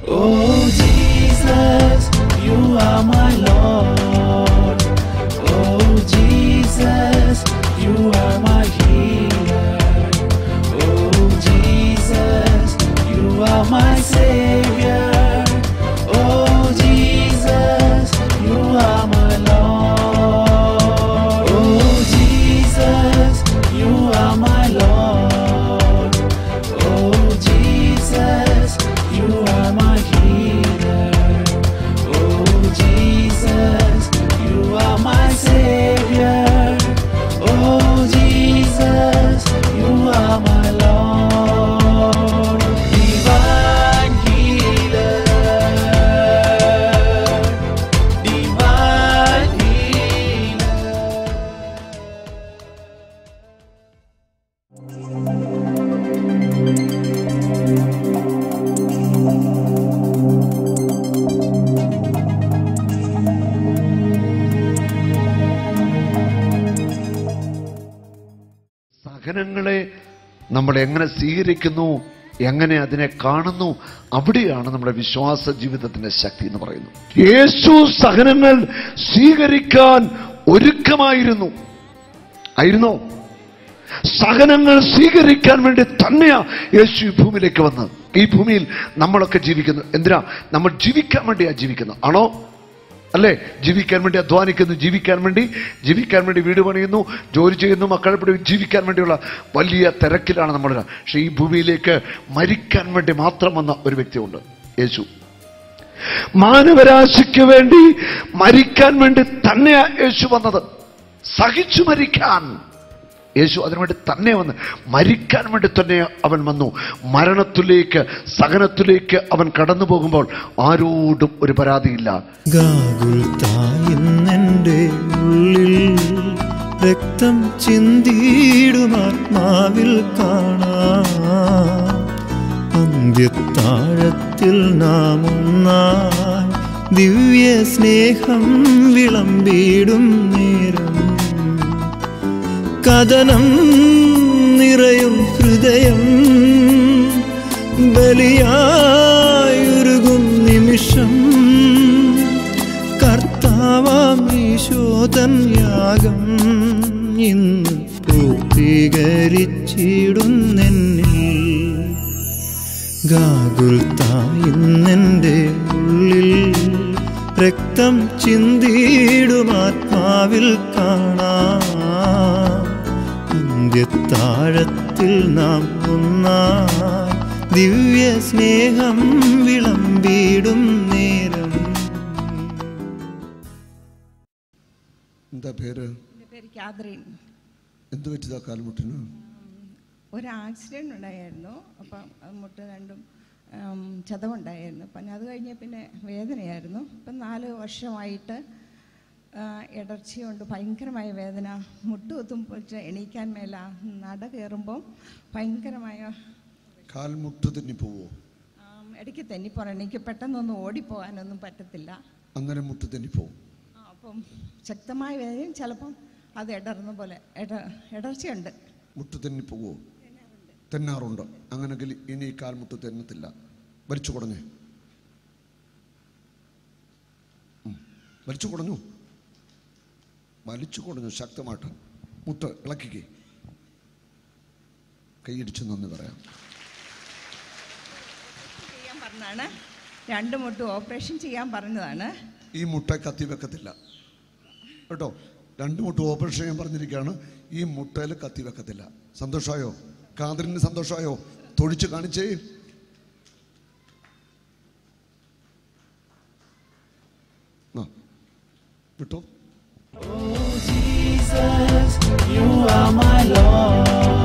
Oh Jesus, you are my Lord. Oh Jesus, you are my healer. Oh Jesus, you are my Savior. Oh Jesus, you are my Lord. Oh Jesus, you are my Lord. Oh Jesus, you are my healer. Oh Jesus, you are my Savior. Oh Jesus, you are my Lord. Divine healer, divine healer. സഹനങ്ങളെ നമ്മൾ എങ്ങനെ സ്വീകരിക്കുന്നു, എങ്ങനെ അതിനെ കാണുന്നു, അവിടെയാണ് നമ്മുടെ വിശ്വാസ ജീവിതത്തിന്റെ ശക്തി എന്ന് പറയുന്നത്. യേശു സഹനങ്ങൾ സ്വീകരിക്കാൻ ഒരുക്കമായിരുന്നു. ആയിരുന്നോ? സഹനങ്ങൾ സ്വീകരിക്കാൻ വേണ്ടി തന്നെയാ യേശു ഈ ഭൂമിയിലേക്ക് വന്ന്. ഈ ഭൂമിയിൽ നമ്മളൊക്കെ ജീവിക്കുന്നു. എന്തിനാ? നമ്മൾ ജീവിക്കാൻ വേണ്ടിയാ ജീവിക്കുന്നത്. ആണോ? അല്ലേ? ജീവിക്കാൻ വേണ്ടി അധ്വാനിക്കുന്നു, ജീവിക്കാൻ വേണ്ടി വീട് പണിയുന്നു, ജോലി ചെയ്യുന്നു, മക്കളെ പഠിപ്പിക്കുന്നു, ജീവിക്കാൻ വേണ്ടിയുള്ള വലിയ തിരക്കിലാണ് നമ്മൾ. പക്ഷെ ഈ ഭൂമിയിലേക്ക് മരിക്കാൻ വേണ്ടി മാത്രം വന്ന ഒരു വ്യക്തിയുണ്ട്, യേശു. മാനവരാശിക്ക് വേണ്ടി മരിക്കാൻ വേണ്ടി തന്നെയാ യേശു വന്നത്. സഹിച്ചു മരിക്കാൻ യേശു അതിനുവേണ്ടി തന്നെ വന്ന് മരിക്കാൻ വേണ്ടി തന്നെ അവൻ വന്നു. മരണത്തിലേക്ക്, സഹനത്തിലേക്ക് അവൻ കടന്നു പോകുമ്പോൾ ആരോടും ഒരു പരാതിയില്ല. ഗാഗുൽത്തായിന്നെൻ്റെ ഉള്ളിൽ രക്തം ചിന്തിയിടുമാത്മാവിൽ കാണാം. അന്ത്യത്താഴത്തിൽ നാം ഒന്നായി ദിവ്യ സ്നേഹം വിളമ്പിടും നേരം. കഥനം നിറയും ഹൃദയം ബലിയായുരുകും നിമിഷം. കർത്താവാം ഈശോതൻ യാഗം ഇന്ന് പൂർത്തീകരിച്ചിടുന്നെന്നിൽ. ഗാഗുൽത്തായിന്നെൻ്റെ ഉള്ളിൽ രക്തം ചിന്തിയിടുമാത്മാവിൽ കാണാം. അന്ത്യത്താഴത്തിൽ നാം ഒന്നായി ദിവ്യ സ്നേഹം വിളമ്പിടും നേരം. എന്താ പേര്? എൻ്റെ പേര് കാതറിൻ. എന്ത് പറ്റിയതാ കാൽമുട്ടിന്? ഒരു ആക്സിഡൻറ്റ് ഉണ്ടായിരുന്നു. അപ്പം മുട്ട് രണ്ടും ചതവുണ്ടായിരുന്നു. അപ്പം അത് കഴിഞ്ഞ് പിന്നെ വേദനയായിരുന്നു. ഇപ്പം 4 വർഷമായിട്ട് ഇടർച്ചയുണ്ട്, ഭയങ്കരമായ വേദന. മുട്ടുകുത്തും പൊളിച്ച് എണീക്കാൻ മേല, നട കയറുമ്പോൾ ഭയങ്കരമായ കാൽമുട്ട് തെന്നി പോവോ? ഇടയ്ക്ക് തെന്നിപ്പോണം. എനിക്ക് പെട്ടെന്നൊന്നും ഓടിപ്പോകാനൊന്നും പറ്റത്തില്ല. അങ്ങനെ മുട്ട് തെന്നി പോവും. അപ്പം ശക്തമായ വേദനയും ചിലപ്പം അത് ഇടർന്ന പോലെ ഇടർച്ചയുണ്ട്. മുട്ട് തെന്നി പോവോ? തെന്നാറുണ്ട്. അങ്ങനെങ്കിൽ ഇനി കാൽമുട്ട് തെന്നത്തില്ല. വലിച്ചു കുടഞ്ഞേ, വലിച്ചു കുടഞ്ഞു, വലിച്ചു കുടഞ്ഞു ശക്തമായിട്ട്. മുട്ട് ഇളക്കിക്കേ, കൈയിടിച്ചു നന്ദി പറയാം. ചെയ്യാൻ പറഞ്ഞതാണ്, 2 മുട്ട് ഓപ്പറേഷൻ ചെയ്യാൻ പറഞ്ഞതാണ്. ഈ മുട്ട കത്തി വെക്കത്തില്ല കേട്ടോ. 2 മുട്ട് ഓപ്പറേഷൻ ചെയ്യാൻ പറഞ്ഞിരിക്കുകയാണ്. ഈ മുട്ടയിൽ കത്തി വെക്കത്തില്ല. സന്തോഷമായോ? കാതറിന് സന്തോഷമായോ? തൊഴിച്ച് കാണിച്ചേ. വിട്ടോ. Oh Jesus, you are my Lord.